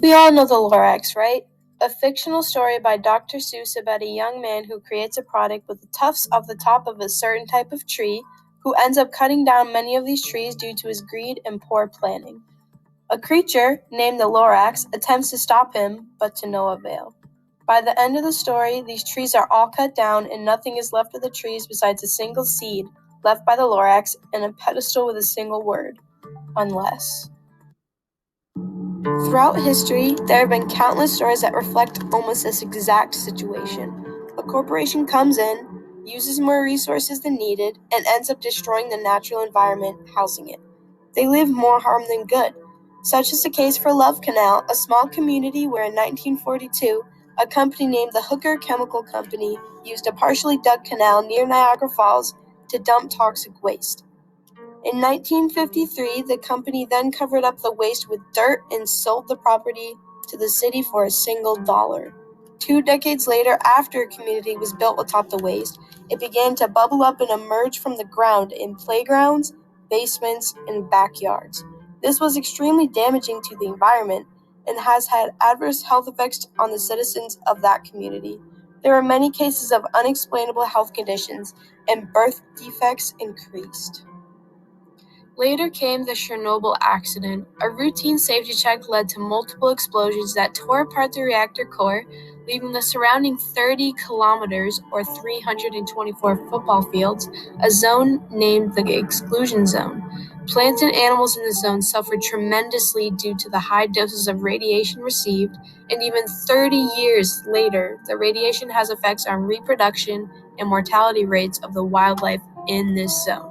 We all know the Lorax, right? A fictional story by Dr. Seuss about a young man who creates a product with the tufts off the top of a certain type of tree, who ends up cutting down many of these trees due to his greed and poor planning. A creature, named the Lorax, attempts to stop him, but to no avail. By the end of the story, these trees are all cut down and nothing is left of the trees besides a single seed left by the Lorax and a pedestal with a single word: unless. Throughout history, there have been countless stories that reflect almost this exact situation. A corporation comes in, uses more resources than needed, and ends up destroying the natural environment housing it. They leave more harm than good. Such is the case for Love Canal, a small community where in 1942, a company named the Hooker Chemical Company used a partially dug canal near Niagara Falls to dump toxic waste. In 1953, the company then covered up the waste with dirt and sold the property to the city for $1. 2 decades later, after a community was built atop the waste, it began to bubble up and emerge from the ground in playgrounds, basements, and backyards. This was extremely damaging to the environment and has had adverse health effects on the citizens of that community. There are many cases of unexplainable health conditions, and birth defects increased. Later came the Chernobyl accident. A routine safety check led to multiple explosions that tore apart the reactor core, leaving the surrounding 30 kilometers, or 324 football fields, a zone named the exclusion zone. Plants and animals in the zone suffered tremendously due to the high doses of radiation received, and even 30 years later, the radiation has effects on reproduction and mortality rates of the wildlife in this zone.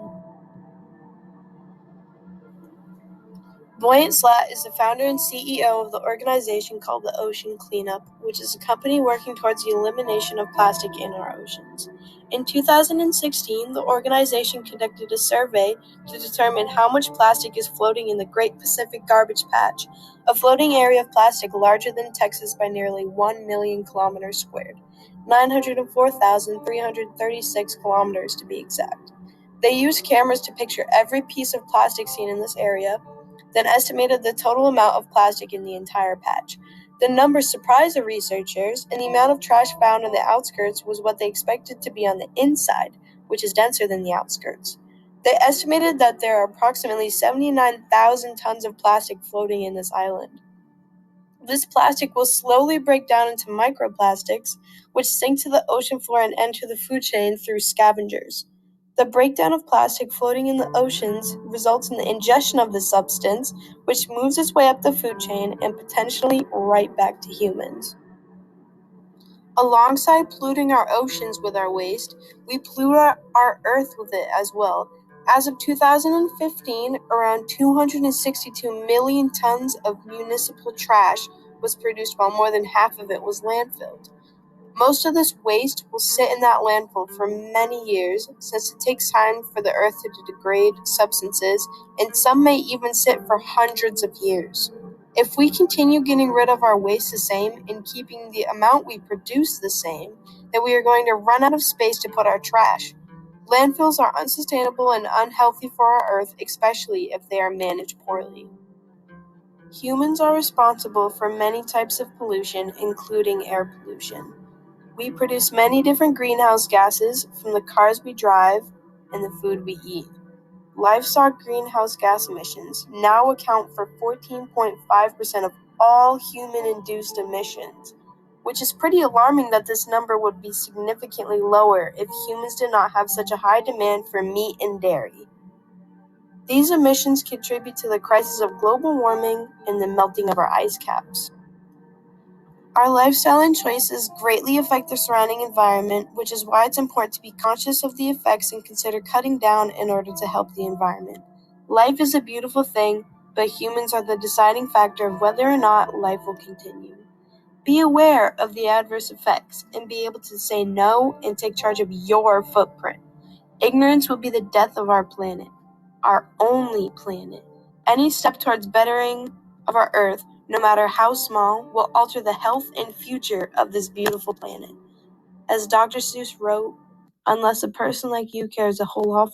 Buoyant Slat is the founder and CEO of the organization called the Ocean Cleanup, which is a company working towards the elimination of plastic in our oceans. In 2016, the organization conducted a survey to determine how much plastic is floating in the Great Pacific Garbage Patch, a floating area of plastic larger than Texas by nearly 1 million kilometers squared, 904,336 kilometers to be exact. They used cameras to picture every piece of plastic seen in this area, then estimated the total amount of plastic in the entire patch. The numbers surprised the researchers, and the amount of trash found on the outskirts was what they expected to be on the inside, which is denser than the outskirts. They estimated that there are approximately 79,000 tons of plastic floating in this island. This plastic will slowly break down into microplastics, which sink to the ocean floor and enter the food chain through scavengers. The breakdown of plastic floating in the oceans results in the ingestion of this substance, which moves its way up the food chain and potentially right back to humans. Alongside polluting our oceans with our waste, we pollute our Earth with it as well. As of 2015, around 262 million tons of municipal trash was produced, while more than half of it was landfilled. Most of this waste will sit in that landfill for many years, since it takes time for the earth to degrade substances, and some may even sit for hundreds of years. If we continue getting rid of our waste the same and keeping the amount we produce the same, then we are going to run out of space to put our trash. Landfills are unsustainable and unhealthy for our earth, especially if they are managed poorly. Humans are responsible for many types of pollution, including air pollution. We produce many different greenhouse gases from the cars we drive and the food we eat. Livestock greenhouse gas emissions now account for 14.5% of all human-induced emissions, which is pretty alarming that this number would be significantly lower if humans did not have such a high demand for meat and dairy. These emissions contribute to the crisis of global warming and the melting of our ice caps. Our lifestyle and choices greatly affect the surrounding environment, which is why it's important to be conscious of the effects and consider cutting down in order to help the environment. Life is a beautiful thing, but humans are the deciding factor of whether or not life will continue. Be aware of the adverse effects and be able to say no and take charge of your footprint. Ignorance will be the death of our planet, our only planet. Any step towards bettering of our Earth, no matter how small, will alter the health and future of this beautiful planet. As Dr. Seuss wrote, unless a person like you cares a whole lot